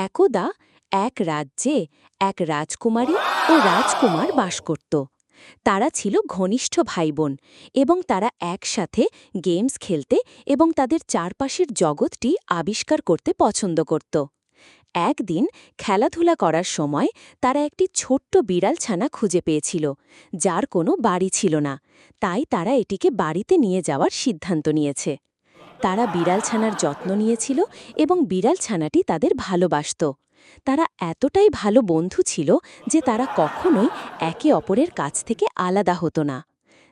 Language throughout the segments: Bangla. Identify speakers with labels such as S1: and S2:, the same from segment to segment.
S1: একদা এক রাজ্যে এক রাজকুমারী ও রাজকুমার বাস করত। তারা ছিল ঘনিষ্ঠ ভাইবোন এবং তারা একসাথে গেমস খেলতে এবং তাদের চারপাশের জগৎটি আবিষ্কার করতে পছন্দ করত। একদিন খেলাধুলা করার সময় তারা একটি ছোট্ট বিড়াল ছানা খুঁজে পেয়েছিল, যার কোনো বাড়ি ছিল না। তাই তারা এটিকে বাড়িতে নিয়ে যাওয়ার সিদ্ধান্ত নিয়েছে। তারা বিড়াল ছানার যত্ন নিয়েছিল এবং বিড়াল ছানাটি তাদের ভালোবাসত। তারা এতটাই ভালো বন্ধু ছিল যে তারা কখনোই একে অপরের কাছ থেকে আলাদা হতো না।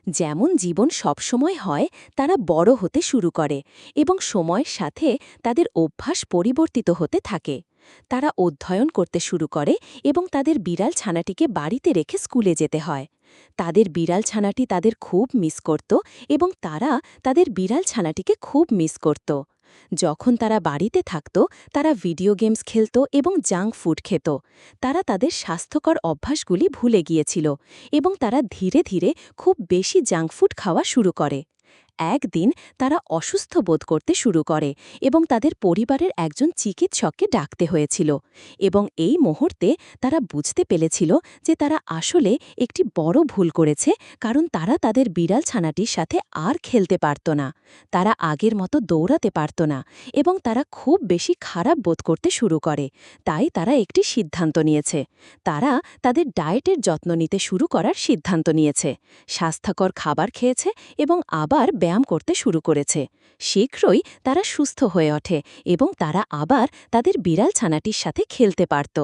S1: যেমন জীবন সবসময় হয়, তারা বড় হতে শুরু করে এবং সময়ের সাথে তাদের অভ্যাস পরিবর্তিত হতে থাকে। তারা অধ্যয়ন করতে শুরু করে এবং তাদের বিড়াল ছানাটিকে বাড়িতে রেখে স্কুলে যেতে হয়। তাদের বিড়াল ছানাটি তাদের খুব মিস করত এবং তারা তাদের বিড়াল ছানাটিকে খুব মিস করত। যখন তারা বাড়িতে থাকত, তারা ভিডিও গেমস খেলত এবং জাঙ্ক ফুড খেত। তারা তাদের স্বাস্থ্যকর অভ্যাসগুলি ভুলে গিয়েছিল এবং তারা ধীরে ধীরে খুব বেশি জাঙ্ক ফুড খাওয়া শুরু করে। একদিন তারা অসুস্থ বোধ করতে শুরু করে এবং তাদের পরিবারের একজন চিকিৎসককে ডাকতে হয়েছিল। এবং এই মুহূর্তে তারা বুঝতে পেরেছিল যে তারা আসলে একটি বড় ভুল করেছে, কারণ তারা তাদের বিড়াল ছানাটির সাথে আর খেলতে পারত না। তারা আগের মতো দৌড়াতে পারত না এবং তারা খুব বেশি খারাপ বোধ করতে শুরু করে। তাই তারা একটি সিদ্ধান্ত নিয়েছে। তারা তাদের ডায়েটের যত্ন নিতে শুরু করার সিদ্ধান্ত নিয়েছে। স্বাস্থ্যকর খাবার খেয়েছে এবং আবার ব্যায়াম করতে শুরু করেছে। শীঘ্রই তারা সুস্থ হয়ে ওঠে এবং তারা আবার তাদের বিড়াল ছানাটির সাথে খেলতে পারত।